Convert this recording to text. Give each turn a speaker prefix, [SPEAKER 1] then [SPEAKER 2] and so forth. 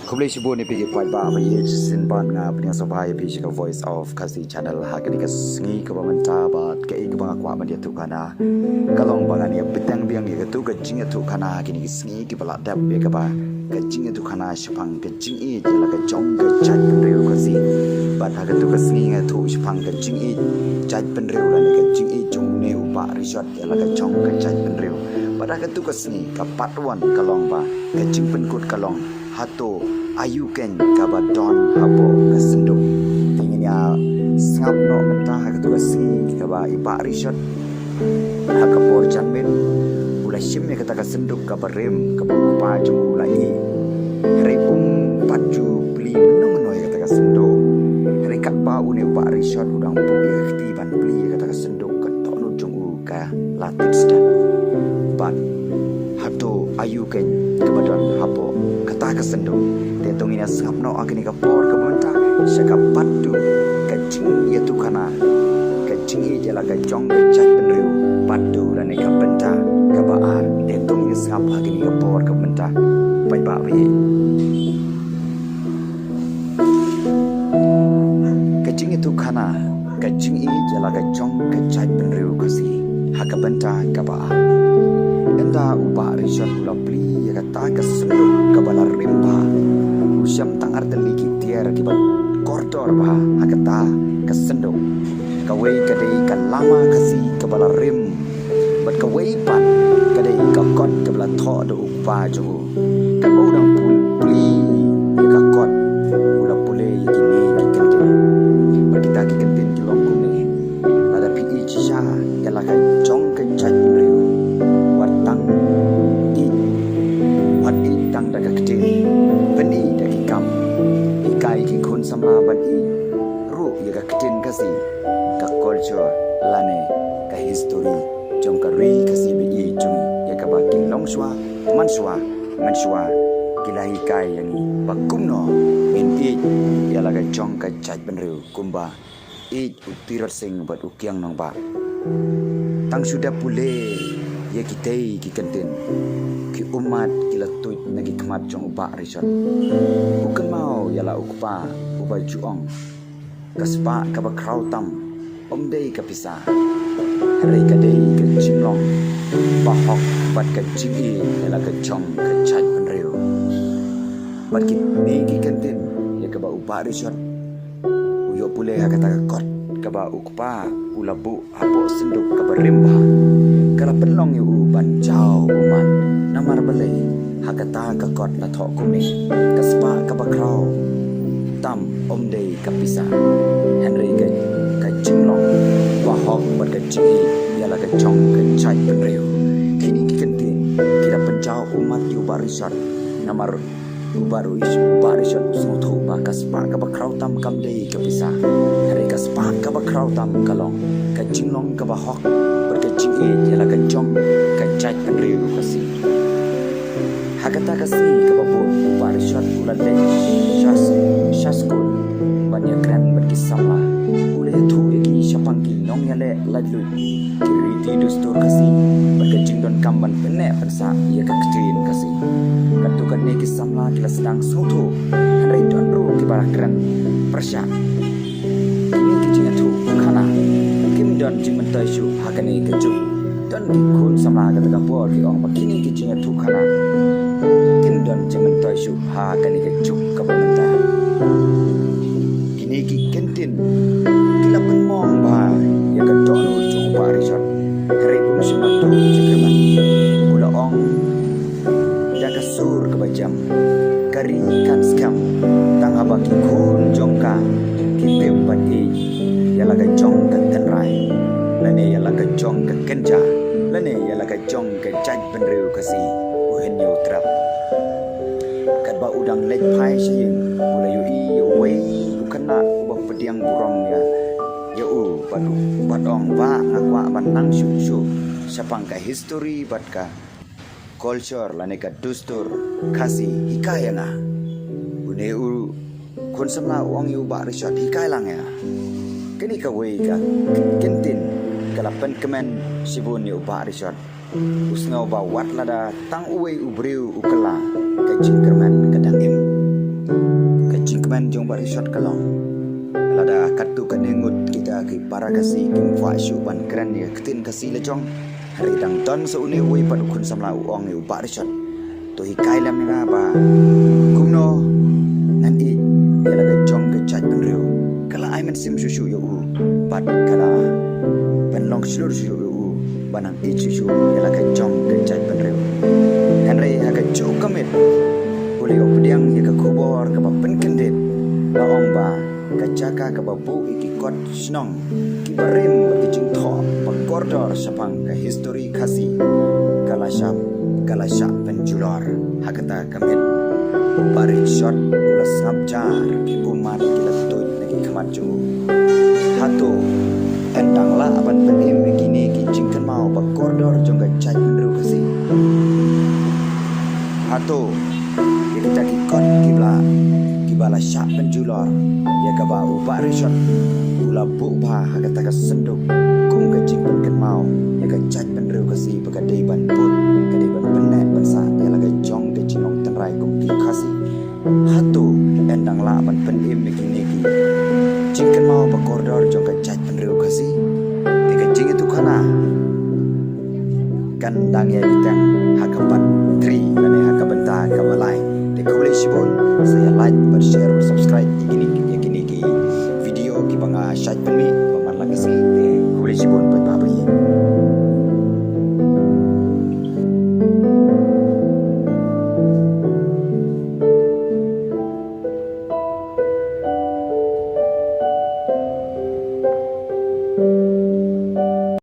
[SPEAKER 1] Kumulay si Boni pigi pwede ba may sinban nga pinasabay pigi ka voice of kasi channel hagani ka sngi ka bamanta ba ka ig mga kwa man yatu kana kalong ba ngani bitang biang ya tu ka jing yatu kana kini ka sngi ki bala dap be ka ba ka jing yatu kana shapang ka jing e jela ka jong ka chat pen reu ka si ba ta ka tu ka sngi nga tu shapang ka jing e chat pen reu la ni ka jing e jong ne u ba resort jela ka jong ka chat pen reu ba ta ka tu ka sngi ka patwan kalong ba ka jing pen kut kalong hato ayu ken kabadon hapo kasenduk tingnya sangap no mentah hak tu kasi kaba iba rishot hak por janben ula shimnya kata kasenduk kabarem kabupa jum ulai repum paju beli menung no kata kasenduk rekat ba une ba rishot udang pu ya ketiban beli kata kasenduk ketok no jung ka latin stan ban hato ayu ken kabadon hapo kata kasenduk tentong ini sangap no agni ka por ka banta saka patu kacing ya tu kana kacing i jala ka jong ka chat penriu patu la ne ka banta ka baar tentong ini sangap agni ka por ka banta pai ba we kacing itu kana kacing i jala ka jong ka chat penriu kasi haka banta ka baar enda uba rishon ula pli ya kata ka senduk ka bala rimba Usyam tangar teliki tiar kibat koridor bah akata kesenduk kawai kadai kan lama kasi kebala rim bat kawai pan kadai kakot kebala tho do upa jo kan udang puli ya kakot ula pule ya kini kikentin berkita kikentin kilong kune ada pi cisha ya la kai jong ke chat riu watang i wat i tang daga kete beni ikai ki kun sama bani ru ya ka ktin kasi ka culture lane ka history jong ka ri kasi bi i jong ya ka ba king long shwa man shwa kilai kai yang ni bakum no min i ya la ka jong ka chai ban riu kumba i utirat sing bat ukiang nong ba tang sudah pule ya kitei ki kantin ki umat kilatut nagi kemat jong upa rishon bukan mau yala ukpa uba juong kaspa kaba kraw tam omdei kapisa hari kadei ke jimlong bahok bat ke jingi yala ke jong ke chat penreu bat ki negi kantin ya kaba upa rishon uyo pule kata kot kaba ukpa ulabu hapo senduk kaba rimba kala penlong yu ban jauh uman namar bele hakata kakot na thok kuni kaspa kabakraw tam omdei kapisa henry ke kajinglong bahok bat kajingi yala ke chong ke chai penreu kini kikentin kira penjau umat yu barisat namar baru isu barisat usuthu ba kaspa kabakraw tam kamdei kapisa henry kaspa kabakraw tam kalong kajinglong kabahok Jingi yala ka jong ka chat penriu kasi hakata kasi kababu barishat ulale shaskul banyak kran berkisama ule tu eki syapangki nong yale ladlu kiriti dustur kasi berkejing don kamban pene pensa ya ka ktin kasi katukan ne kisama kila sedang sutu henry don ru kibarak kran persya ini kijinga tu kana don jimentai shu hakani kejuk don kikun sama kata kapor ki ong makini kijinga tu kana kim don jimentai shu hakani kejuk kabamenta kini ki kentin kila penmong ba ya ka don ujung barisot kere musimna tu jekreman kula ong ya ka sur kabajam kari kan skam tang abaki kun jongka kitem bati yala ka jong ka tenrai lane yala ka jong ka kenja lane yala ka jong ka chat penriu kasi uhen yo trap kat ba udang lek pai sing ula yo i yo wei ukana ba pediang burong ya ya u badu badong ba ngakwa banang shu sapang ka history bat ka culture lane ka dustur kasi hikaya na une u kun samna wang yu ba rishat hikaya lang ya kini kawai ka kentin kalapan kemen sibun yu ba rishat usngau ba wat lada tang uwe ubriu ukala ka jingkerman kadangim Kacing keman jong barisot kalong. Lada katu kenengut kita ke para kasih kim fa syuban keren ya ketin kasih lejong. Hari dang ton seuni ui padukun samla uong yu barisot. Tu hikai lam nga ba. Kumno nanti ya laga jong ke chat penriu. Kala ai men sim susu yu pat kala penlong slur susu yu banang i susu ya laga jong ke chat penriu. Henry aga jong kamit. Boleh opdiang ya ke kubor ke penkendet. Ba ong ba kacaka ke babu iki kot snong ki barim bagi jing tho pagkordor sapang ke history kasih kalasap penjulor hakata kamit bari shot ulas ngapjar ki umat ki latut nagi kamaju hatu endang la aban penim kini ki jingkan mau pagkordor jong ga cai menru kasih hatu kita ki kot kibala syak penjulor ya kaba upa rishot ula bupa hakata kasenduk kum ka jingpen kan mau ya ka chat penru kasi pakadai ban put kadai ban penet bansa ya laga jong ke jinong tenrai kum ki kasi hatu endang la ban penim kini ki jingkan mau pakordor jong ka chat penru kasi ka jing itu kana kandang ya bitang hakapat 3 dan hakabenta kamalai boleh sibon saya like, share, subscribe. Ini video kita bangga share